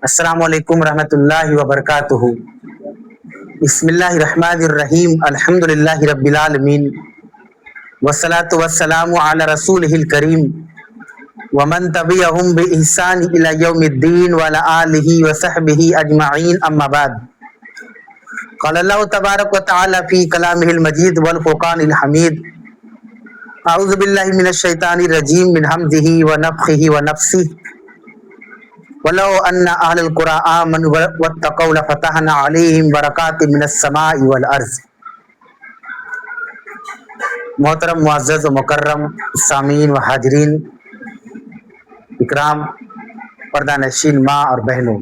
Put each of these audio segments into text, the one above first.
السلام علیکم ورحمۃ اللہ وبرکاتہ۔ بسم اللہ الرحمن الرحیم، الحمد للہ رب العالمین، والصلاة والسلام علی رسولہ الکریم، ومن تبعہم بإحسان الی یوم الدین، وعلی آلہ وصحبہ اجمعین، اما بعد۔ قال اللہ تبارک و تعالی فی کلامہ المجید والفرقان الحمید، اعوذ باللہ من الشیطان الرجیم، من حمزہ ونفخہ ونفثہ، وَلَوْ أَنَّ أَهْلَ الْقُرَىٰ آمَنُوا وَاتَّقَوْا لَفَتَحْنَا عَلَيْهِمْ بَرَكَاتٍ مِّنَ السَّمَاءِ وَالْأَرْضِ۔ محترم معزز و مکرم سامعین و حاضرین اکرام، پردہ نشین ماں اور بہنوں،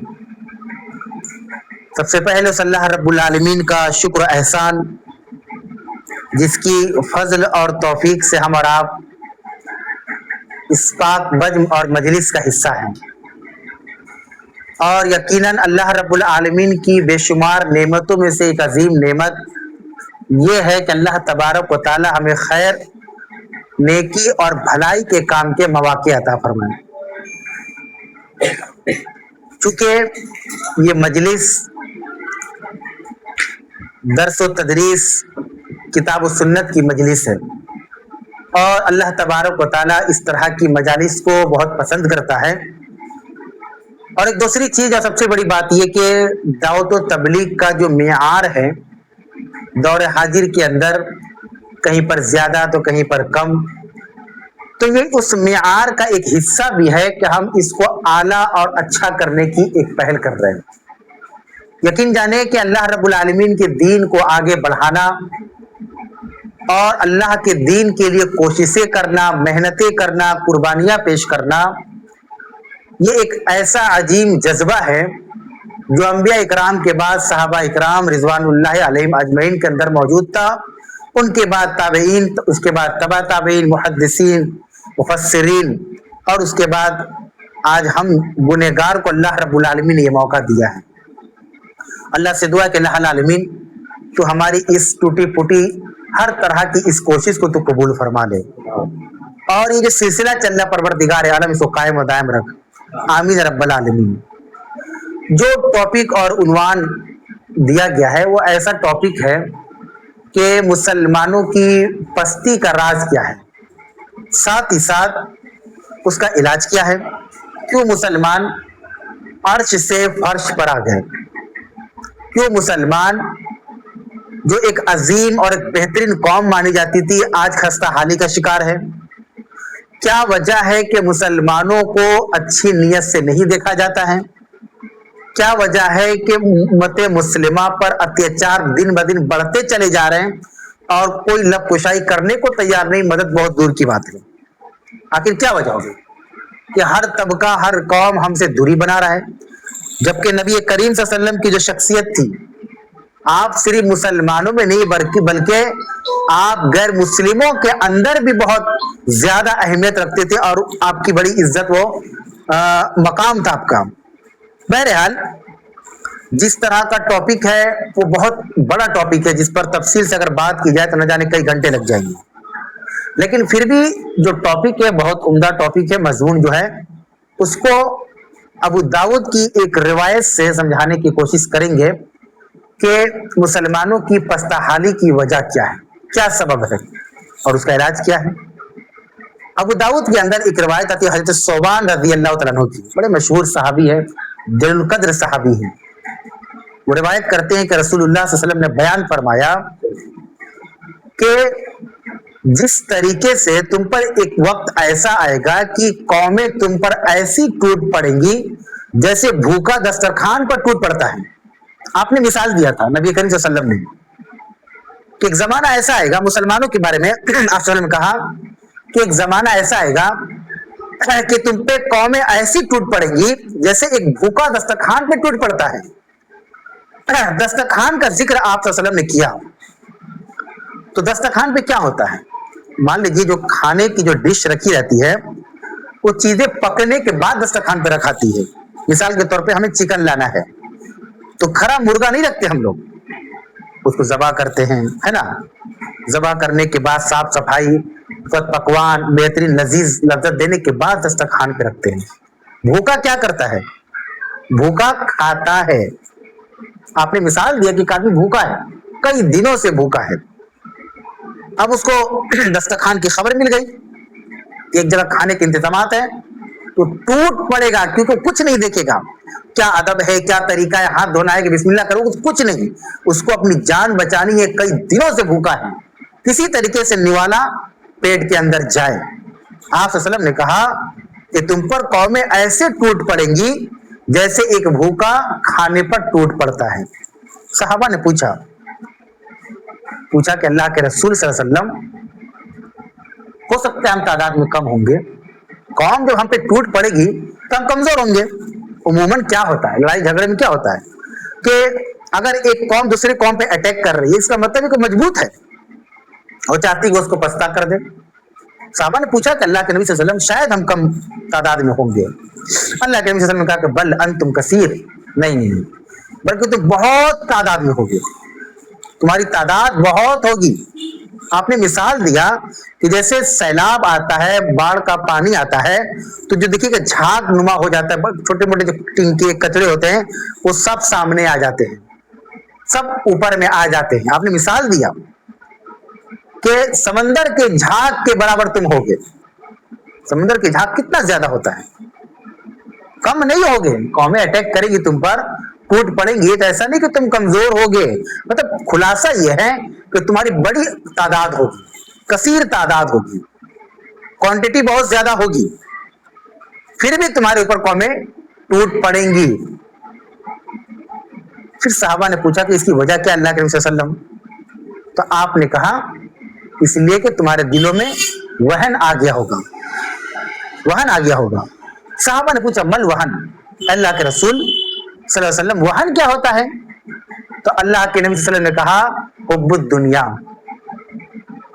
سب سے پہلے صلی اللہ رب العالمین کا شکر و احسان، جس کی فضل اور توفیق سے ہم اور آپ اس پاک بزم اور مجلس کا حصہ ہیں، اور یقیناً اللہ رب العالمین کی بے شمار نعمتوں میں سے ایک عظیم نعمت یہ ہے کہ اللہ تبارک و تعالی ہمیں خیر، نیکی اور بھلائی کے کام کے مواقع عطا فرمائے۔ چونکہ یہ مجلس درس و تدریس کتاب و سنت کی مجلس ہے، اور اللہ تبارک و تعالی اس طرح کی مجالس کو بہت پسند کرتا ہے۔ اور ایک دوسری چیز اور سب سے بڑی بات یہ کہ دعوت و تبلیغ کا جو معیار ہے دور حاضر کے اندر، کہیں پر زیادہ تو کہیں پر کم، تو یہ اس معیار کا ایک حصہ بھی ہے کہ ہم اس کو اعلیٰ اور اچھا کرنے کی ایک پہل کر رہے ہیں۔ یقین جانے کہ اللہ رب العالمین کے دین کو آگے بڑھانا اور اللہ کے دین کے لیے کوششیں کرنا، محنتیں کرنا، قربانیاں پیش کرنا، یہ ایک ایسا عظیم جذبہ ہے جو انبیاء اکرام کے بعد صحابہ اکرام رضوان اللہ علیہم اجمعین کے اندر موجود تھا، ان کے بعد تابعین، اس کے بعد تبع تابعین، محدثین، مفسرین، اور اس کے بعد آج ہم گنہگار کو اللہ رب العالمین نے یہ موقع دیا ہے۔ اللہ سے دعا کہ اللہ العالمین تو ہماری اس ٹوٹی پھوٹی ہر طرح کی اس کوشش کو تو قبول فرما لے، اور یہ جو سلسلہ چل رہا پروردگار عالم اس کو قائم و دائم رکھ، آمین رب العالمین۔ جو ٹاپک اور عنوان دیا گیا ہے وہ ایسا ٹاپک ہے کہ مسلمانوں کی پستی کا راز کیا ہے، ساتھ ہی ساتھ اس کا علاج کیا ہے، کیوں مسلمان عرش سے فرش پر آ گئے، کیوں مسلمان جو ایک عظیم اور ایک بہترین قوم مانی جاتی تھی آج خستہ حالی کا شکار ہے، کیا وجہ ہے کہ مسلمانوں کو اچھی نیت سے نہیں دیکھا جاتا ہے، کیا وجہ ہے کہ امت مسلمہ پر اتیاچار دن بدن بڑھتے چلے جا رہے ہیں اور کوئی لب کشائی کرنے کو تیار نہیں، مدد بہت دور کی بات ہے۔ آخر کیا وجہ ہوگی کہ ہر طبقہ، ہر قوم ہم سے دوری بنا رہا ہے، جبکہ نبی کریم صلی اللہ علیہ وسلم کی جو شخصیت تھی، آپ صرف مسلمانوں میں نہیں بلکہ آپ غیر مسلموں کے اندر بھی بہت زیادہ اہمیت رکھتے تھے، اور آپ کی بڑی عزت و مقام تھا آپ کا۔ بہرحال جس طرح کا ٹاپک ہے وہ بہت بڑا ٹاپک ہے، جس پر تفصیل سے اگر بات کی جائے تو نہ جانے کئی گھنٹے لگ جائیں گے، لیکن پھر بھی جو ٹاپک ہے بہت عمدہ ٹاپک ہے۔ مضمون جو ہے اس کو ابو داؤد کی ایک روایت سے سمجھانے کی کوشش کریں گے کہ مسلمانوں کی پستہ حالی کی وجہ کیا ہے، کیا سبب ہے، اور اس کا علاج کیا ہے۔ ابو داؤد کے اندر ایک روایت آتی ہے حضرت ثوبان رضی اللہ تعالیٰ عنہ کی، بڑے مشہور صحابی ہے، جلیل القدر صحابی ہیں۔ وہ روایت کرتے ہیں کہ رسول اللہ صلی اللہ علیہ وسلم نے بیان فرمایا کہ جس طریقے سے تم پر ایک وقت ایسا آئے گا کہ قومیں تم پر ایسی ٹوٹ پڑیں گی جیسے بھوکا دسترخوان پر ٹوٹ پڑتا ہے۔ آپ نے مثال دیا تھا نبی کریم صلی اللہ علیہ وسلم نے کہ ایک زمانہ ایسا آئے گا، مسلمانوں کے بارے میں آپ صلی اللہ علیہ وسلم نے کہا کہ ایک زمانہ ایسا آئے گا کہ تم پہ قومیں ایسی ٹوٹ پڑیں گی جیسے ایک بھوکا دسترخوان پہ ٹوٹ پڑتا ہے۔ دسترخوان کا ذکر آپ صلی اللہ علیہ وسلم نے کیا، تو دسترخوان پہ کیا ہوتا ہے؟ مان لیجیے جو کھانے کی جو ڈش رکھی رہتی ہے وہ چیزیں پکنے کے بعد دسترخوان پہ رکھاتی ہے۔ مثال کے طور پہ ہمیں چکن لانا ہے تو کھرا مرغا نہیں رکھتے ہم لوگ، اس کو ذبح کرتے ہیں، ہے نا، ذبح کرنے کے بعد صاف صفائی पकवान बेहतरीन लजीज लज्जत देने के बाद दस्तरखान पे रखते हैं। भूखा क्या करता है? भूखा खाता है। आपने मिसाल दिया कि एक आदमी भूखा है, कई दिनों से भूखा है, अब उसको दस्तरखान की खबर मिल गई, एक जगह खाने के इंतजामात है, तो टूट पड़ेगा, क्योंकि कुछ नहीं देखेगा, क्या अदब है, क्या तरीका है, हाथ धोना है कि बिस्मिल्लाह करो, कुछ नहीं, उसको अपनी जान बचानी है, कई दिनों से भूखा है, किसी तरीके से निवाला पेट के अंदर जाए। आप सल्लल्लाहु अलैहि वसल्लम ने कहा कि तुम पर कौमें ऐसे टूट पड़ेंगी जैसे एक भूखा खाने पर टूट पड़ता है। सहाबा ने पूछा कि अल्लाह के रसूल सल्लल्लाहु अलैहि वसल्लम, हो सकता है हम तादाद में कम होंगे, कौम जब हम पे टूट पड़ेगी तो हम कमजोर होंगे। उमूमन क्या होता है, लड़ाई झगड़े में क्या होता है कि अगर एक कौम दूसरे कौम पे अटैक कर रही है, इसका मतलब है कि मजबूत है और चाहती है उसको पछता कर दे। साहबा ने पूछा कि अल्लाह के नबी सल्लल्लाहु अलैहि वसल्लम, शायद हम कम तादाद में होंगे। अल्लाह के नबी सल्लल्लाहु अलैहि वसल्लम ने कहा कि बल अंतुम कसीर, नहीं, बल्कि तुम बहुत तादाद में होगे, तुम्हारी तादाद बहुत होगी। आपने मिसाल दिया कि जैसे सैलाब आता है, बाढ़ का पानी आता है, तो जो देखिएगा झाग नुमा हो जाता है, छोटे मोटे जो टिंके कचरे होते हैं वो सब सामने आ जाते हैं, सब ऊपर में आ जाते हैं। आपने मिसाल दिया कि समंदर के झाग के बराबर तुम होगे। समंदर के झाग कितना ज्यादा होता है, कम नहीं होगे। कौमें अटैक करेगी तुम पर, टूट पड़ेंगी, तो ऐसा नहीं कि तुम कमजोर होगे, मतलब खुलासा यह है कि तुम्हारी बड़ी तादाद होगी, कसीर तादाद होगी, क्वांटिटी बहुत ज्यादा होगी, फिर भी तुम्हारे ऊपर कौमें टूट पड़ेंगी। फिर साहबा ने पूछा कि इसकी वजह क्या अल्लाह के नबी सल्लल्लाहु अलैहि वसल्लम? तो आपने कहा इसलिए कि तुम्हारे दिलों में वहन आ गया होगा, वहन आ गया होगा। साहबा ने पूछा मल वहन, अल्लाह के रसूल सल्लल्लाहु अलैहि वसल्लम वहन क्या होता है? तो अल्लाह के नबी सल्लल्लाहु अलैहि वसल्लम ने कहा हुब्बुद दुनिया,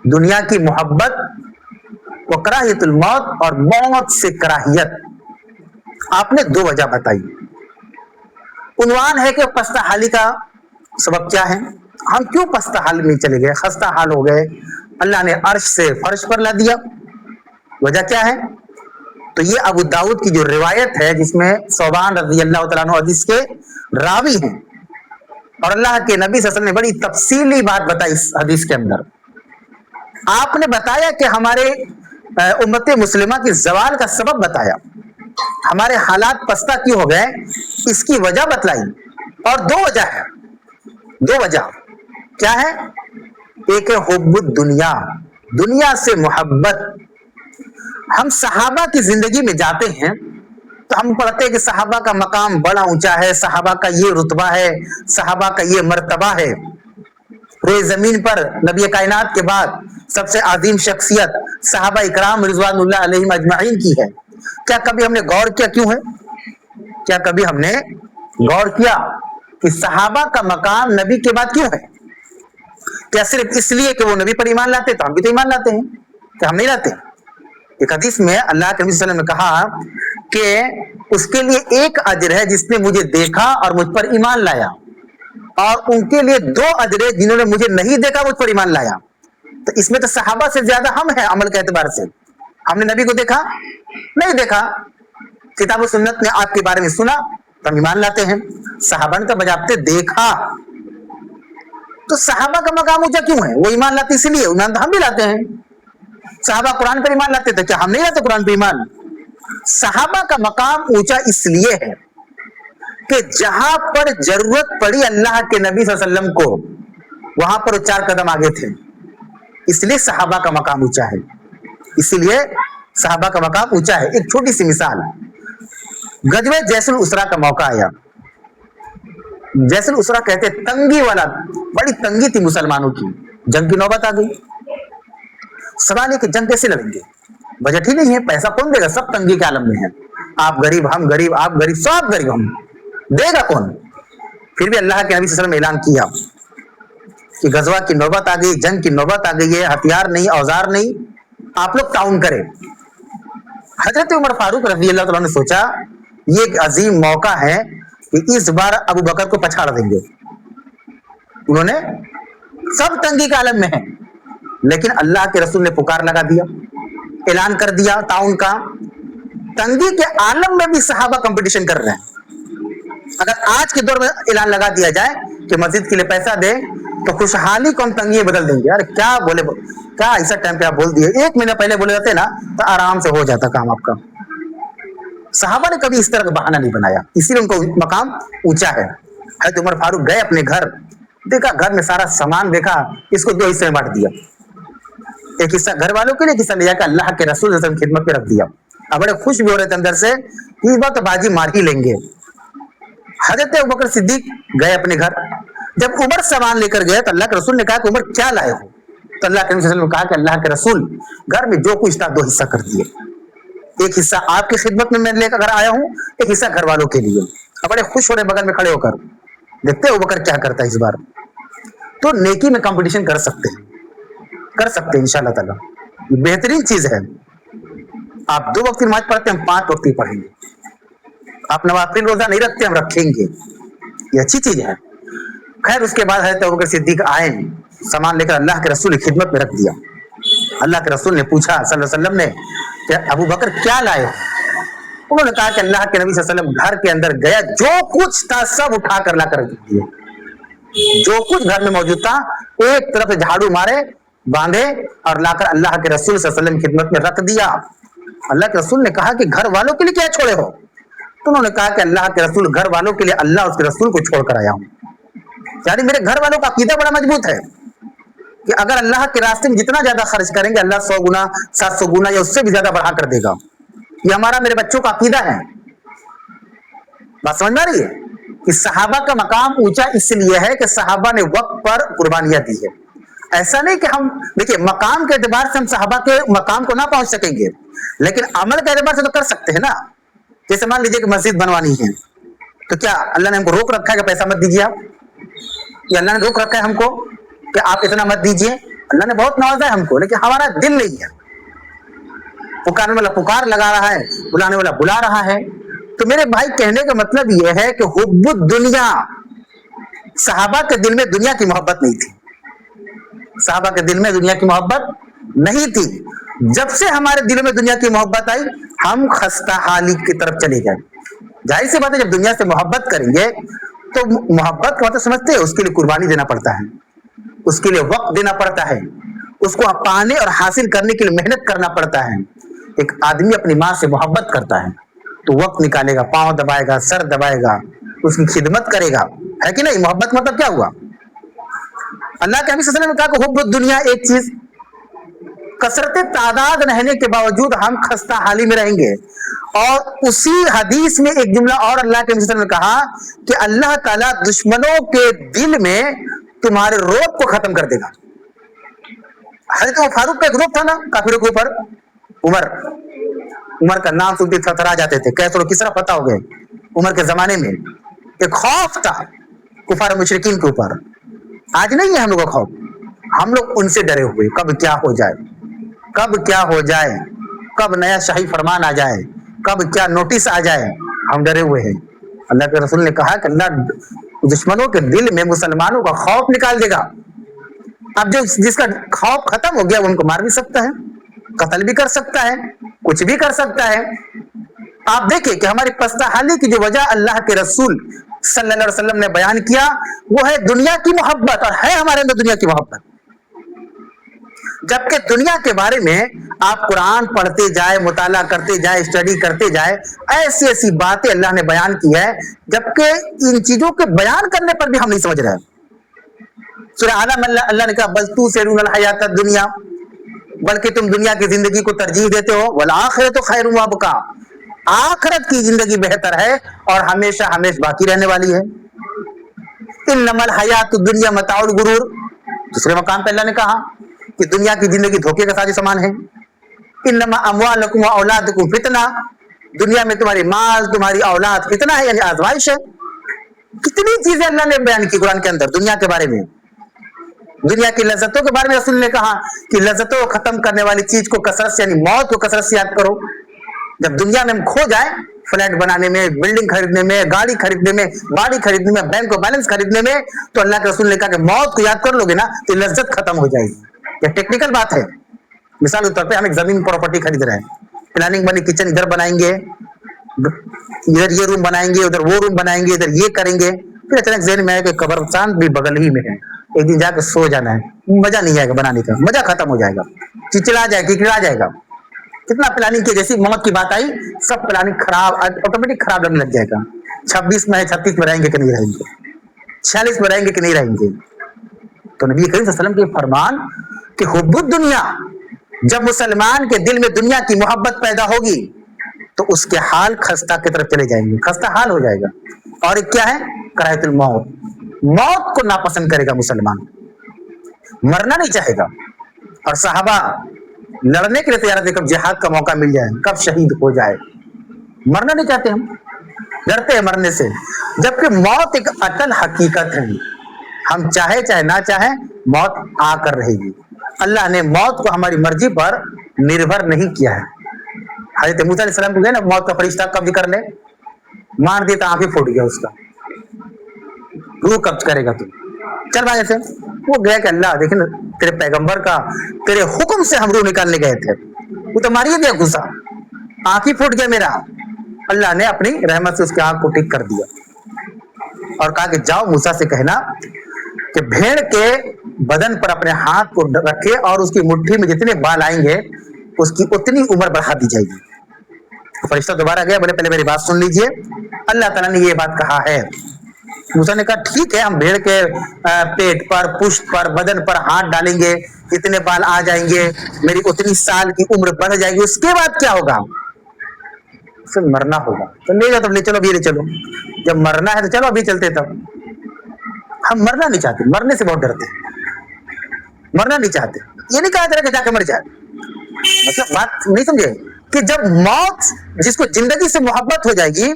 दुनिया की मोहब्बत, व कराहियतुल मौत, और मौत से कराहियत। आपने दो वजह बताई। उन्वान है कि पस्ता हाली का सबब क्या है, हम क्यों पस्ता हाल में चले गए, खस्ता हाल हो गए, अल्लाह ने अर्श से फर्श पर ला दिया, वजह क्या है? तो ये अबू दाऊद की जो रिवायत है जिसमें सौबान रज़ी अल्लाह तआला अन्हु हदीस के रावी हैं, और अल्लाह के नबी सल्लल्लाहु अलैहि वसल्लम ने बड़ी तफसीली बात बताई इस हदीस के अंदर। आपने बताया कि हमारे उम्मत मुस्लिमा की जवाल का सबब बताया, हमारे हालात पस्ता क्यों हो गए इसकी वजह बतलाई, और दो वजह है, दो वजह क्या है? एक है हुब्बुद दुनिया, दुनिया से मोहब्बत। हम सहाबा की जिंदगी में जाते हैं तो हम पढ़ते हैं कि सहाबा का मकाम बड़ा ऊंचा है, सहाबा का ये रुतबा है, सहाबा का ये मर्तबा है, रोए जमीन पर नबी कायनात के बाद सबसे आजीम शख्सियत सहाबा इकराम रिजवानुल्लाह अलैहिम अजमाइन की है। क्या कभी हमने गौर किया क्यों है? क्या कभी हमने गौर किया कि सहाबा का मकाम नबी के बाद क्यों है? क्या सिर्फ इसलिए कि वो नबी पर ईमान लाते, तो हम भी तो ईमान लाते हैं, क्या हम नहीं लाते? एक हदीस में अल्लाह के नबी सल्लल्लाहु अलैहि वसल्लम ने कहा कि उसके लिए एक अजर है जिसने मुझे देखा और मुझ पर ईमान लाया, और उनके लिए दो अजर है जिन्होंने मुझे नहीं देखा मुझ पर ईमान लाया। तो इसमें तो सहाबा से ज्यादा हम हैं अमल के एतबार से। हमने नबी को देखा नहीं देखा, किताब और सुन्नत ने आपके बारे में सुना तो हम ईमान लाते हैं। सहाबा ने तो बजाते देखा, तो सहाबा का मकाम ऊंचा क्यों है? वो ईमान लाते इसलिए, ईमान तो हम भी लाते हैं। सहाबा कुरान पर ईमान लाते थे, क्या हम नहीं लाते कुरान पर ईमान? सहाबा का मकाम ऊंचा इसलिए है कि जहां पर जरूरत पड़ी अल्लाह के नबी सल्लल्लाहु अलैहि वसल्लम को, वहां पर वो 4 कदम आगे थे, इसलिए सहाबा का मकाम ऊंचा है, इसलिए सहाबा का मकाम ऊंचा है। एक छोटी सी मिसाल, गजवे जैसुल उसरा का मौका आया। जैसुल उसरा कहते तंगी वाला, बड़ी तंगी थी मुसलमानों की, जंग की नौबत आ गई। सवाल है कि जंग कैसे लड़ेंगे, बजट ही नहीं है, पैसा कौन देगा, सब तंगी के आलम में है, आप गरीब हम गरीब, आप गरीब सब गरीब, हम देगा कौन? फिर भी अल्लाह के नबी सल्लल्लाहु अलैहि वसल्लम ने ऐलान किया कि गजवा की नौबत आ गई, जंग की नौबत आ गई है, हथियार नहीं, औजार नहीं, आप लोग ताउन करें। हजरत उमर फारूक रज़ी अल्लाह तआला ने सोचा ये एक अजीम मौका है कि इस बार अबू बकर को पछाड़ देंगे। उन्होंने, सब तंगी के आलम में है, لیکن اللہ کے رسول نے پکار لگا دیا, اعلان کر دیا تعاون کا. تنگی کے عالم میں بھی صحابہ کمپٹیشن کر رہے ہیں. اگر آج کے دور میں اعلان لگا دیا جائے کہ مسجد کے لیے پیسہ دے تو خوشحالی کو ہم تنگی بدل دیں گے. یار کیا بولے, کیا ایسا ٹائم پہ آپ بول دیے, 1 مہینہ پہلے بولے جاتے نا تو آرام سے ہو جاتا کام آپ کا. صحابہ نے کبھی اس طرح کا بہانہ نہیں بنایا, اسی لیے ان کو مقام اونچا ہے. حضرت عمر فاروق گئے اپنے گھر, دیکھا گھر میں سارا سامان دیکھا, اس کو 2 حصے میں بانٹ دیا. ایک حصہ گھر والوں کے لیے, ایک حصہ لے جا کے اللہ کے رسول صلی اللہ علیہ وسلم کی خدمت میں رکھ دیا. اب بڑے خوش بھی ہو رہے تھے اندر سے, اس بار تو باجی مار ہی لیں گے. حضرت ابوبکر صدیق گئے اپنے گھر, جب عمر سامان لے کر گئے تو اللہ کے رسول نے کہا کہ عمر کیا لائے ہو؟ تو اللہ کے رسول صلی اللہ علیہ وسلم نے کہا کہ اللہ کے رسول گھر میں جو کچھ تھا 2 حصہ کر دیے, ایک حصہ آپ کی خدمت میں لے کر آیا ہوں, ایک حصہ گھر والوں کے لیے. اب بڑے خوش ہو رہے بغل میں کھڑے ہو کر, دیکھتے ابوبکر کیا کرتا ہے اس بار. تو نیکی میں کمپٹیشن کر سکتے ہیں انشاءاللہ تعالی, بہترین چیز ہے. آپ 2 وقت نماز پڑھتے ہیں, ہم 5 وقت پڑھیں گے. آپ نوافل روزہ نہیں رکھتے, ہم رکھیں گے, یہ اچھی چیز ہے. خیر اس کے بعد حضرت ابوبکر صدیق آئے, سامان لے کر اللہ کے رسول کی خدمت میں رکھ دیا. اللہ کے رسول نے پوچھا صلی اللہ علیہ وسلم نے کہ ابوبکر کیا لائے ہو؟ انہوں نے کہا کہ اللہ کے نبی صلی اللہ علیہ وسلم گھر کے اندر گیا, جو کچھ تھا سب اٹھا کر لا کر دیا. جو کچھ گھر میں موجود تھا ایک طرف جھاڑو مارے, باندھے اور لا کر اللہ کے رسول صلی اللہ علیہ وسلم کی خدمت میں رکھ دیا. اللہ کے رسول نے کہا کہ گھر والوں کے لیے کیا چھوڑے ہو؟ تو انہوں نے کہا کہ اللہ کے رسول گھر والوں کے لیے اللہ اور اس کے رسول کو چھوڑ کر آیا ہوں. یعنی میرے گھر والوں کا عقیدہ بڑا مضبوط ہے کہ اگر اللہ کے راستے میں جتنا زیادہ خرچ کریں گے اللہ 100 گنا 700 گنا یا اس سے بھی زیادہ بڑھا کر دے گا. یہ ہمارا میرے بچوں کا عقیدہ ہے. بات سمجھ میں آ رہی ہے کہ صحابہ کا مقام اونچا اس لیے ہے کہ صحابہ نے وقت پر قربانیاں دی ہے. ایسا نہیں کہ ہم دیکھیں مقام کے اعتبار سے ہم صحابہ کے مقام کو نہ پہنچ سکیں گے, لیکن عمل کے اعتبار سے تو کر سکتے ہیں نا. جیسے مان لیجیے کہ مسجد بنوانی ہے, تو کیا اللہ نے ہم کو روک رکھا ہے کہ پیسہ مت دیجیے آپ؟ یا اللہ نے روک رکھا ہے ہم کو کہ آپ اتنا مت دیجیے؟ اللہ نے بہت نوازا ہے ہم کو, لیکن ہمارا دل نہیں ہے. پکارنے والا پکار لگا رہا ہے, بلانے والا بلا رہا ہے. تو میرے بھائی کہنے کا مطلب یہ ہے کہ حب الدنیا, صحابہ کے دل میں دنیا کی محبت نہیں تھی. صحابہ کے دل میں دنیا کی محبت نہیں تھی. جب سے ہمارے دل میں دنیا کی محبت آئی ہم خستہ حالی کی طرف چلے گئے. ظاہر سی بات ہے جب دنیا سے محبت کریں گے تو محبت کا مطلب سمجھتے ہیں, اس کے لیے قربانی دینا پڑتا ہے, اس کے لیے وقت دینا پڑتا ہے, اس کو پانے اور حاصل کرنے کے لیے محنت کرنا پڑتا ہے. ایک آدمی اپنی ماں سے محبت کرتا ہے تو وقت نکالے گا, پاؤں دبائے گا, سر دبائے گا, اس کی خدمت کرے گا, ہے کہ نہیں؟ محبت مطلب کیا ہوا؟ اللہ کے نبی صلی اللہ علیہ وسلم نے کہا کہ حب الدنیا ایک چیز, کثرت تعداد رہنے کے باوجود ہم خستہ حالی میں رہیں گے. اور اسی حدیث میں ایک جملہ اور اللہ کے نبی صلی اللہ علیہ وسلم نے کہا کہ اللہ تعالیٰ دشمنوں کے دل میں تمہارے روب کو ختم کر دے گا. حضرت فاروق کا ایک روب تھا نا کافروں کے اوپر, عمر کا نام سنتے تھرتھرا جاتے تھے, کیسر و کسرا فتح ہو گئے عمر کے زمانے میں. ایک خوف تھا کفار مشرکین کے اوپر. آج نہیں ہے ہم لوگ کا خوف, ہم لوگ ان سے ڈرے ہوئے, کب کیا ہو جائے, کب کیا ہو جائے, کب نیا شاہی فرمان آ جائے, کب کیا نوٹس آ جائے, ہم ڈرے ہوئے ہیں. اللہ کے رسول نے کہا کہ اللہ دشمنوں کے دل میں مسلمانوں کا خوف نکال دے گا. اب جو جس کا خوف ختم ہو گیا وہ ان کو مار بھی سکتا ہے, قتل بھی کر سکتا ہے, کچھ بھی کر سکتا ہے. آپ دیکھیں کہ ہماری پستہ حالی کی جو وجہ اللہ کے رسول صلی اللہ علیہ وسلم نے بیان کیا وہ ہے دنیا کی محبت, اور ہے ہمارے اندر دنیا کی محبت. جبکہ دنیا کے بارے میں آپ قرآن پڑھتے جائے, مطالعہ کرتے جائے, اسٹڈی کرتے جائے, ایسی ایسی باتیں اللہ نے بیان کی ہے, جبکہ ان چیزوں کے بیان کرنے پر بھی ہم نہیں سمجھ رہے. سورہ اعلیٰ میں اللہ نے کہا بل تؤثرون الحیات الدنیا, بلکہ تم دنیا کی زندگی کو ترجیح دیتے ہو, والآخرۃ خیر وابقیٰ, آخرت کی زندگی بہتر ہے اور ہمیشہ ہمیشہ باقی رہنے والی ہے. انما الحیات الدنیا متاع الغرور, دوسرے مقام پہ اللہ نے کہا کہ دنیا کی زندگی دھوکے کا ساز سامان ہے. انما اموالکم واولادکم فتنہ, دنیا میں تمہاری مال تمہاری اولاد فتنہ ہے, یعنی آزمائش ہے. کتنی چیزیں اللہ نے بیان کی قرآن کے اندر دنیا کے بارے میں. دنیا کی لذتوں کے بارے میں رسول نے کہا کہ لذتوں کو ختم کرنے والی چیز کو کثرت سے, یعنی موت کو کثرت سے یاد کرو. جب دنیا میں ہم کھو جائیں, فلیٹ بنانے میں, بلڈنگ خریدنے میں, گاڑی خریدنے میں, باڑی خریدنے میں, بینک کو بیلنس خریدنے میں, تو اللہ کے رسول نے کہا کہ موت کو یاد کر لو گے نا تو لذت ختم ہو جائے گی. ये टेक्निकल बात है। मिसाल के तौर पे हम एक जमीन प्रॉपर्टी खरीद रहे हैं, प्लानिंग बनी, किचन इधर बनाएंगे, इधर ये रूम बनाएंगे, उधर वो रूम बनाएंगे, इधर ये करेंगे, फिर अचानक जहन में आया कि कब्रिस्तान भी बगल ही में है, एक दिन जाकर सो जाना है, मजा नहीं आएगा बनाने का, मजा खत्म हो जाएगा, चिचिड़ा जाएगा, किकड़ा जाएगा। कितना प्लानिंग की, जैसी मौत की बात आई सब प्लानिंग खराब, ऑटोमेटिक खराब लगने लग जाएगा। 26 में है, 36 में रहेंगे कि नहीं रहेंगे, 46 में रहेंगे कि नहीं रहेंगे। तो नबी करीम सल्लल्लाहु अलैहि वसल्लम के फरमान कि हुब्बुद दुनिया, जब मुसलमान के दिल में दुनिया की मोहब्बत पैदा होगी तो उसके हाल खस्ता की तरफ चले जाएंगे, खस्ता हाल हो जाएगा। और एक क्या है, कराहतुल मौत, मौत को नापसंद करेगा मुसलमान, मरना नहीं चाहेगा। और सहाबा लड़ने के लिए तैयार थे, कब जिहाद का मौका मिल जाए, कब शहीद हो जाए, मरना नहीं चाहते, हम डरते हैं मरने से, जबकि मौत एक अटल हकीकत है, हम चाहे चाहे ना चाहे मौत आकर रहेगी। अल्लाह ने मौत को हमारी मर्जी पर निर्भर नहीं किया है। हजरत मूसा अलैहिस्सलाम को गए ना, मौत का फरिश्ता कब्ज कर ले, मार दिया तो आंखें फूट गया उसका, रूह कब्ज करेगा तू, चल भाई से। वो गया कि अल्लाह देखे ना, तेरे पैगंबर का, तेरे हुक्म से हम रूह निकालने गए थे, वो तो मारिए दिया गुस्सा, आंखें फूट गया मेरा। अल्लाह ने अपनी रहमत से उसकी आंख को ठीक कर दिया और कहा कि जाओ मूसा से कहना कि भेड़ के बदन पर अपने हाथ को रखे और उसकी मुट्ठी में जितने बाल आएंगे उसकी उतनी उम्र बढ़ा दी जाएगी। फरिश्ता दोबारा गया, बोले पहले मेरी बात सुन लीजिए, अल्लाह ताला ने ये बात कहा है। मूसा ने कहा ठीक है, हम भेड़ के पेट पर, पुष्ट पर, बदन पर हाथ डालेंगे, इतने बाल आ जाएंगे, मेरी उतनी साल की उम्र बढ़ जाएगी, उसके बाद क्या होगा, फिर मरना होगा। तो ले जाओ, तब ले चलो, अभी ले चलो, जब मरना है तो चलो अभी चलते। तब हम मरना नहीं चाहते, मरने से बहुत डरते हैं, मरना नहीं चाहते। ये नहीं कहा जा रहा कि जाके मर जाए, मतलब बात नहीं समझे कि जब मौत, जिसको जिंदगी से मोहब्बत हो जाएगी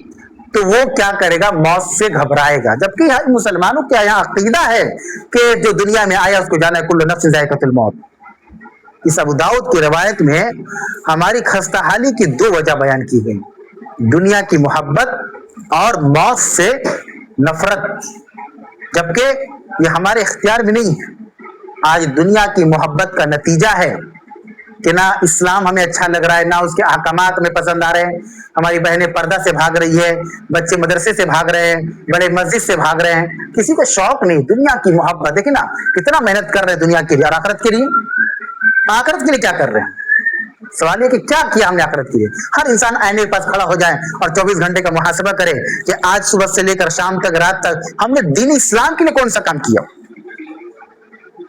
तो वो क्या करेगा, मौत से घबराएगा। जबकि मुसलमानों के यहाँ अकीदा है कि जो दुनिया में आया उसको जाना है, कुल्लु नफ्सिन ज़ाइक़तुल मौत। इस अबू दाऊद की रवायत में हमारी खस्ताहाली की 2 वजह बयान की गई, दुनिया की मोहब्बत और मौत से नफरत, जबकि ये हमारे इख्तियार में नहीं है। आज दुनिया की मोहब्बत का नतीजा है कि ना इस्लाम हमें अच्छा लग रहा है, ना उसके अहकामात हमें पसंद आ रहे हैं, हमारी बहनें पर्दा से भाग रही है, बच्चे मदरसे से भाग रहे हैं, बड़े मस्जिद से भाग रहे हैं, किसी को शौक नहीं दुनिया की मोहब्बत। देखिए ना कितना मेहनत कर रहे हैं दुनिया के लिए और आखिरत के लिए, आखिरत के लिए क्या कर रहे हैं। सवाल ये कि क्या किया हमने आखिरत के लिए। हर इंसान आईने के पास खड़ा हो जाए और 24 घंटे का मुहासबा करे कि आज सुबह से लेकर शाम तक, रात तक हमने दीन इस्लाम के लिए कौन सा काम किया,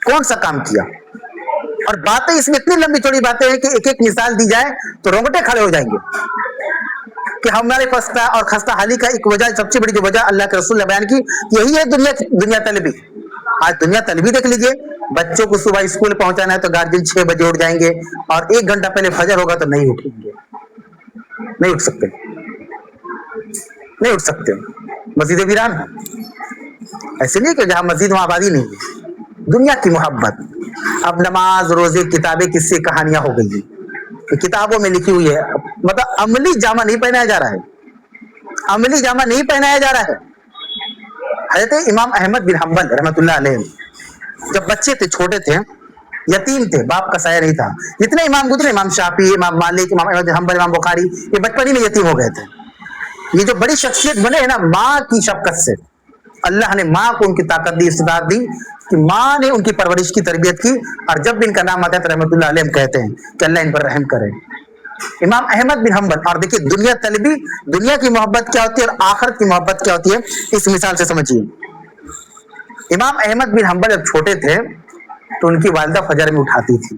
कौन सा काम किया। और बातें इसमें इतनी लंबी चौड़ी बातें हैं कि एक एक मिसाल दी जाए तो रोंगटे खड़े हो जाएंगे कि हमारे खस्ता और खस्ता हाली का एक वजह, सबसे बड़ी जो वजह अल्लाह के रसूल ने बयान की, यही है दुनिया तलबी। आज दुनिया तलबी देख लीजिए, बच्चों को सुबह स्कूल पहुंचाना है तो गार्जियन 6 बजे उठ जाएंगे और 1 घंटा पहले फजर होगा तो नहीं उठेंगे, नहीं उठ सकते, नहीं उठ सकते। मस्जिद वीरान ऐसे नहीं कि जहां मस्जिद वहां आबादी नहीं है, दुनिया की मोहब्बत। अब नमाज, रोजे, किताबें, किस्से, कहानियां हो गई, किताबों में लिखी हुई है, मतलब अमली जामा नहीं पहनाया जा रहा है, अमली जामा नहीं पहनाया जा रहा है। हजरत इमाम अहमद बिन हम्बल रहमतुल्लाह अलैह जब बच्चे थे, छोटे थे, यतीम थे, बाप का साया नहीं था, जितने इमाम गुजरे, इमाम शाफी, इमाम मालिक, इमाम अहमद बिन हम्बल, इमाम बुखारी, ये बचपन ही में यतीम हो गए थे। ये जो बड़ी शख्सियत बने हैं ना, माँ की शफकत से, अल्लाह ने माँ को उनकी ताकत दी, इस्तिदाद दी कि माँ ने उनकी परवरिश की, तरबियत की, और जब भी इनका नाम आता है तो रहमतुल्लाह अलैह कहते हैं कि अल्लाह इन पर रहम करे। इमाम अहमद बिन हम्बल। और देखिए दुनिया तलबी, दुनिया की मोहब्बत क्या होती है और आखिरत की मोहब्बत क्या होती है, इस मिसाल से समझिए। इमाम अहमद बिन हम्बल जब छोटे थे तो उनकी वालिदा फजर में उठाती थी,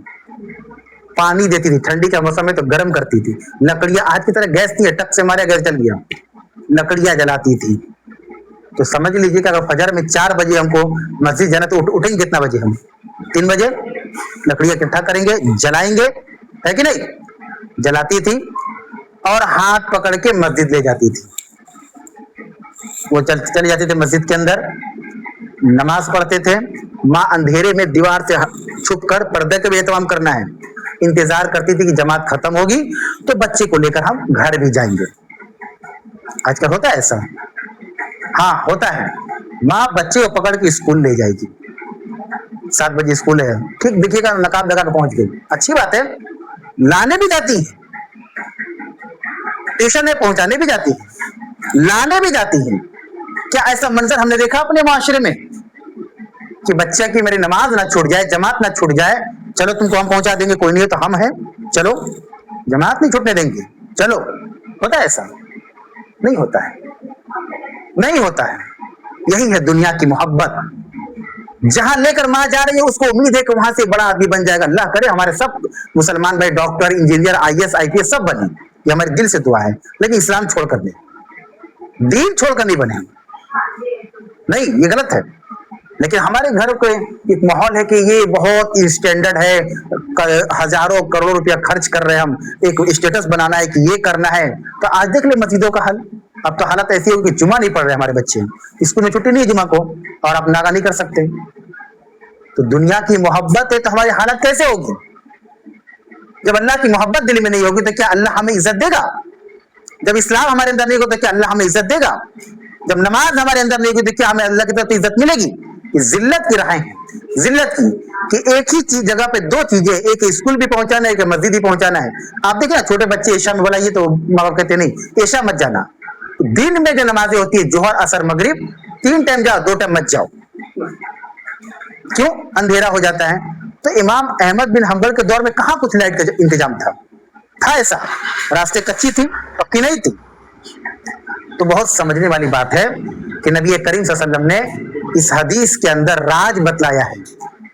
पानी देती थी, ठंडी का मौसम में तो गर्म करती थी, लकड़ियां, आज की तरह गैस नहीं है, टक से मारे गैस जल गया, लकड़ियां जलाती थी। तो समझ लीजिए कि अगर फजर में 4 बजे हमको मस्जिद जाना तो उठेंगे कितना बजे, हम 3 बजे लकड़ियां इकट्ठा करेंगे, जलाएंगे, है कि नहीं। जलाती थी और हाथ पकड़ के मस्जिद ले जाती थी, वो चली जाती थी मस्जिद के अंदर, नमाज पढ़ते थे। माँ अंधेरे में दीवार से छुप कर, पर्दे का भी एहतमाम करना है, इंतजार करती थी कि जमात खत्म होगी तो बच्चे को लेकर हम घर भी जाएंगे। आजकल होता है ऐसा, हाँ होता है, माँ बच्चे को पकड़ के स्कूल ले जाएगी, 7 बजे स्कूल है, ठीक दिखेगा, नकाब लगा के पहुंच गई, अच्छी बात है। लाने भी जाती है, ट्यूशन में पहुंचाने भी जाती है, लाने भी जाती है। क्या ऐसा मंजर हमने देखा अपने माशरे में कि बच्चा की मेरी नमाज ना छूट जाए, जमात ना छूट जाए, चलो तुमको हम पहुंचा देंगे, कोई नहीं तो हम हैं, चलो जमात नहीं छूटने देंगे, चलो। होता है ऐसा? नहीं होता है, नहीं होता है। यही है दुनिया की मोहब्बत। जहां लेकर मां जा रही है उसको उम्मीद है कि वहां से बड़ा आदमी बन जाएगा। अल्लाह करे हमारे सब मुसलमान भाई डॉक्टर, इंजीनियर, IAS, IPS सब बने, ये हमारे दिल से दुआ है। लेकिन इस्लाम छोड़कर नहीं, दीन छोड़कर नहीं बने, नहीं, ये गलत है। लेकिन हमारे घर को एक माहौल है कि ये बहुत स्टैंडर्ड है, हजारों करोड़ों रुपया खर्च कर रहे हैं हम, एक स्टेटस बनाना है कि ये करना है। तो आज देख ले मस्जिदों का हाल। अब तो हालत ऐसी होगी कि जुमा नहीं पढ़ रहे हमारे बच्चे, स्कूल में छुट्टी नहीं है जुमा को, और आप नागा नहीं कर सकते। तो दुनिया की मोहब्बत है तो हमारी हालत कैसे होगी? जब अल्लाह की मोहब्बत दिल में नहीं होगी तो क्या अल्लाह हमें इज्जत देगा? जब इस्लाम हमारे अंदर नहीं होगा तो क्या अल्लाह हमें इज्जत देगा? जब नमाज हमारे अंदर नहीं होगी तो क्या हमें अल्लाह की तरफ इज्जत मिलेगी? जिल्लत की राहें हैं, जिल्लत की, कि एक ही चीज जगह पे दो चीजें, एक स्कूल भी पहुंचाना है, एक मस्जिद भी पहुंचाना है। आप देखिए ना छोटे बच्चे ईशा में बुलाइए तो माँ बाप कहते नहीं ईशा मत जाना। दिन में जो नमाजें होती है जोहर, असर, मगरिब, 3 टाइम जाओ, 2 टाइम मत जाओ। क्यों? अंधेरा हो जाता है। तो इमाम अहमद बिन हंबल के दौर में कहां कुछ लाइट का इंतजाम था ऐसा? रास्ते कच्ची थी, पक्की नहीं थी। तो बहुत समझने वाली बात है कि नबी करीम सल्लल्लाहु अलैहि वसल्लम ने इस हदीस के अंदर राज बतलाया है,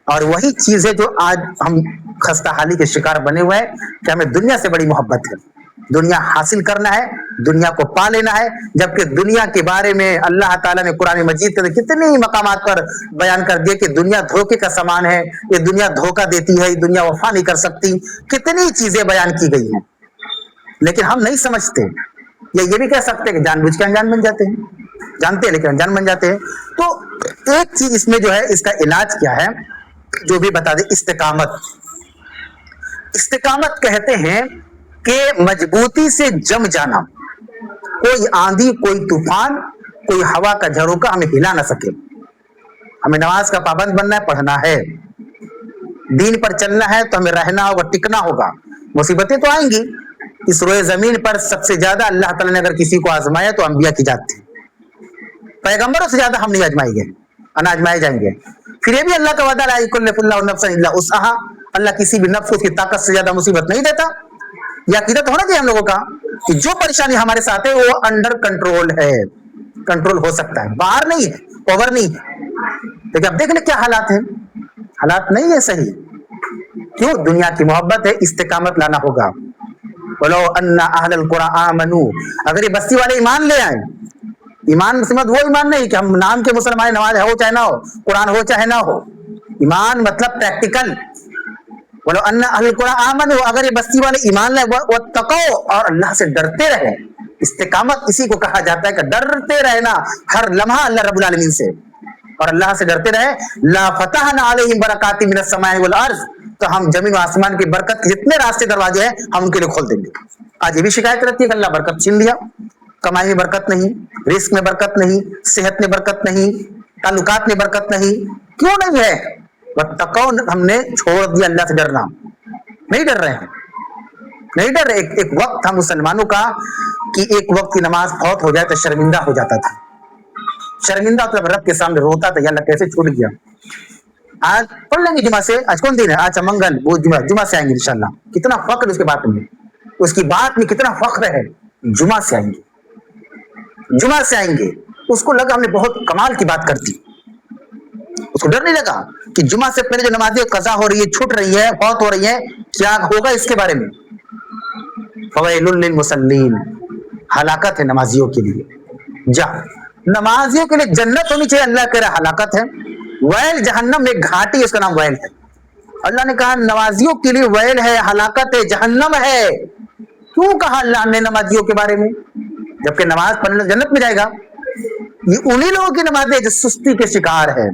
और वही चीज है जो आज हम खस्ताहाली के शिकार बने हुए हैं कि हमें दुनिया से बड़ी मोहब्बत है, दुनिया हासिल करना है, दुनिया को पा लेना है। जबकि दुनिया के बारे में अल्लाह ताला ने कुरान मजीद के कितनी मकामात पर बयान कर दिया कि दुनिया धोखे का सामान है, ये दुनिया धोखा देती है, ये दुनिया वफा नहीं कर सकती, कितनी चीजें बयान की गई हैं। लेकिन हम नहीं समझते, या ये भी कह सकते हैं कि जानबूझ के अनजान बन जाते हैं, जानते हैं लेकिन अनजान बन जाते हैं। तो एक चीज इसमें जो है, इसका इलाज क्या है जो भी बता दे, इस्तिकामत। इस्तिकामत कहते हैं कि मजबूती से जम जाना, कोई आंधी, कोई तूफान, कोई हवा का झरोका हमें हिला ना सके। हमें नमाज का पाबंद बनना है, पढ़ना है, दीन पर चलना है, तो हमें रहना होगा, टिकना होगा। मुसीबतें तो आएंगी। इस रोए जमीन पर सबसे ज्यादा अल्लाह ताला ने अगर किसी को आजमाया तो अंबिया की जात थी, पैगंबरों से ज्यादा हम नहीं आजमाए गए, अनाजमाए जाएंगे। फिर ये भी अल्लाह का वादा, अल्लाह किसी भी नफ्स को उसकी ताकत से ज्यादा मुसीबत नहीं देता। या अकीदत होना चाहिए हम लोगों का कि जो परेशानी हमारे साथ है वो अंडर कंट्रोल है, कंट्रोल हो सकता है, बाहर नहीं है, ओवर नहीं है। लेकिन अब देख ले क्या हालात है, हालात नहीं है सही। क्यों? दुनिया की मोहब्बत है, इस्तिकामत लाना होगा। बोलो अन्ना अहलल कुरान आमनू, अगर ये बस्ती वाले ईमान ले आए, ईमान से मत वो ईमान नहीं कि हम नाम के मुसलमान, नमाज हो चाहे ना हो, कुरान हो चाहे ना हो, ईमान मतलब प्रैक्टिकल। बोलो अन्ना अहलल कुरान आमनू, अगर ये बस्ती वाले ईमान लाए, वो तको, और अल्लाह से डरते रहे। इस्तिकामत इसी को कहा जाता है कि डरते रहना हर लम्हा अल्लाह रब्बुल आलमीन से, और अल्लाह से डरते रहे। ला फतहना अलैहिम बरकातिम मिनस समाई वल अर्ज़, तो हम जमीन और आसमान की बरकत के जितने रास्ते दरवाजे हैं हम उनके लिए खोल देंगे। आज ये भी शिकायत रहती है कि अल्लाह बरकत छीन लिया, कमाई में बरकत नहीं, रिस्क में बरकत नहीं, सेहत में बरकत नहीं, ताल्लुकात में बरकत नहीं। क्यों नहीं है? वत्तक़ौ, हमने छोड़ दिया अल्लाह से डरना, नहीं डर रहे हैं, नहीं डर रहे। एक वक्त था मुसलमानों का कि एक वक्त की नमाज फौत हो जाए तो शर्मिंदा हो जाता था, शर्मिंदा मतलब रब के सामने रोता था, अल्लाह कैसे छूट गया। आज पढ़ लेंगे जुमा से, आज कौन दिन है? आज मंगल, वो जुमा से आएंगे इंशाल्लाह। कितना फख्र उसके बात में, उसकी बात में कितना फख्र है। जुमा से आएंगे, जुमा से आएंगे। उसको लगा हमने बहुत कमाल की बात कर दी, उसको डर नहीं लगा कि जुमा से पहले जो नमाजें कज़ा हो रही है, छूट रही है, फौत हो रही है, क्या होगा इसके बारे में। फवैलुल लिल मुसल्लीन, हलाकत है नमाजियों के लिए। जा, नमाजियों के लिए जन्नत होनी चाहिए, अल्लाह कह रहा हलाकत है। वैल जहन्नम, एक घाटी है, उसका नाम वैल है। अल्लाह ने कहा नमाजियों के लिए वैल है, हलाकत है, जहन्नम है। क्यों कहा अल्लाह ने नमाजियों के बारे में? जबकि नमाज पढ़ने जन्नत में जाएगा। ये उन्हीं लोगों की नमाज है जो सुस्ती के शिकार है।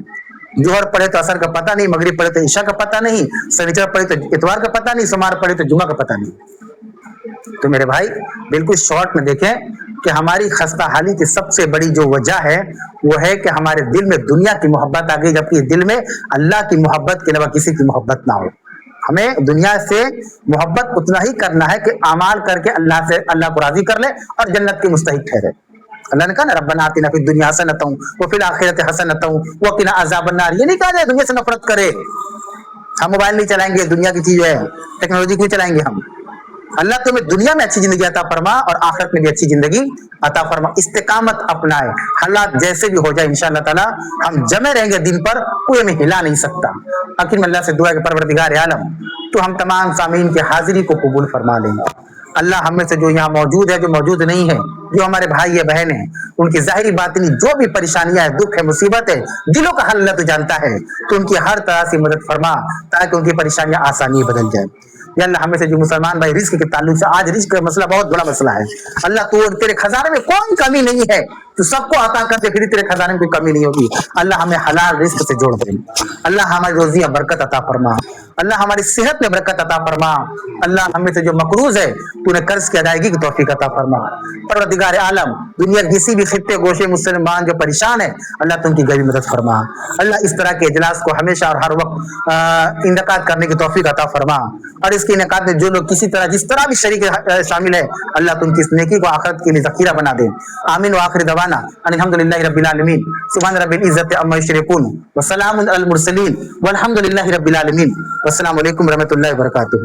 जोहर पढ़े तो असर का पता नहीं, मगरिब पढ़े तो ईशा का पता नहीं, शनिचर पढ़े तो इतवार का पता नहीं, सोमवार पढ़े तो जुमा का पता नहीं। तो मेरे भाई बिल्कुल शॉर्ट में देखें کہ ہماری خستہ حالی کی سب سے بڑی جو وجہ ہے وہ ہے کہ ہمارے دل میں دنیا کی محبت آ گئی، جبکہ دل میں اللہ کی محبت کے علاوہ کسی کی محبت نہ ہو۔ ہمیں دنیا سے محبت اتنا ہی کرنا ہے کہ اعمال کر کے اللہ کو راضی کر لے اور جنت کے مستحق ٹھہرے۔ اللہ نے کہا نا ربنا آتنا فی الدنیا حسنۃ وفی الآخرۃ حسنۃ وقنا عذاب النار، یہ نہیں کہا جائے دنیا سے نفرت کرے، ہم موبائل نہیں چلائیں گے، دنیا کی چیز ہے، ٹیکنالوجی کیوں چلائیں گے ہم؟ اللہ تمہیں دنیا میں اچھی زندگی عطا فرما اور آخرت میں بھی اچھی زندگی عطا فرما، استقامت اپنائے، حالات جیسے بھی ہو جائے انشاءاللہ تعالی ہم جمے رہیں گے دین پر، کوئی ہمیں ہلا نہیں سکتا۔ آخر میں اللہ سے دعا ہے کہ پروردگار عالم تو ہم تمام سامعین کی حاضری کو قبول فرما لیں۔ اللہ ہم میں سے جو یہاں موجود ہے، جو موجود نہیں ہے، جو ہمارے بھائی بہن ہیں، ان کی ظاہری باطنی جو بھی پریشانیاں ہیں، دکھ ہے، مصیبت ہے، دلوں کا حل اللہ تو جانتا ہے، تو ان کی ہر طرح سے مدد فرما تاکہ ان کی پریشانیاں آسانی بدل جائیں۔ یا اللہ ہمیں سے جو مسلمان بھائی رزق کے تعلق سے، آج رزق کا مسئلہ بہت بڑا مسئلہ ہے، اللہ تو تیرے خزانے میں کوئی کمی نہیں ہے، تو سب کو عطا کر دے، پھر تیرے خزانے میں کوئی کمی نہیں ہوگی۔ اللہ ہمیں حلال رزق سے جوڑ دے، اللہ ہماری روزیاں برکت عطا فرما، اللہ ہماری صحت میں برکت عطا فرما، اللہ ہمیں سے جو مقروض ہے تو نے قرض کی ادائیگی کی توفیق عطا فرما۔ پروردگار عالم دنیا کے کسی بھی خطے گوشے مسلمان جو پریشان ہے، اللہ تم کی گہری مدد فرما، اللہ اس طرح کے اجلاس کو ہمیشہ اور ہر وقت انعقاد کرنے کی توفیق عطا فرما، اور اس کے انعقاد میں جو لوگ کسی طرح جس طرح بھی شریک شامل ہے، اللہ تم کی اس نیکی کو آخرت کے لیے ذخیرہ بنا دے۔ آمین وآخر دعوانا ان الحمدللہ رب العالمین، سبحان رب العزت عما یشرکون وسلام علی المرسلین والحمد للہ رب العالمین، والسلام علیکم ورحمۃ اللہ وبرکاتہ۔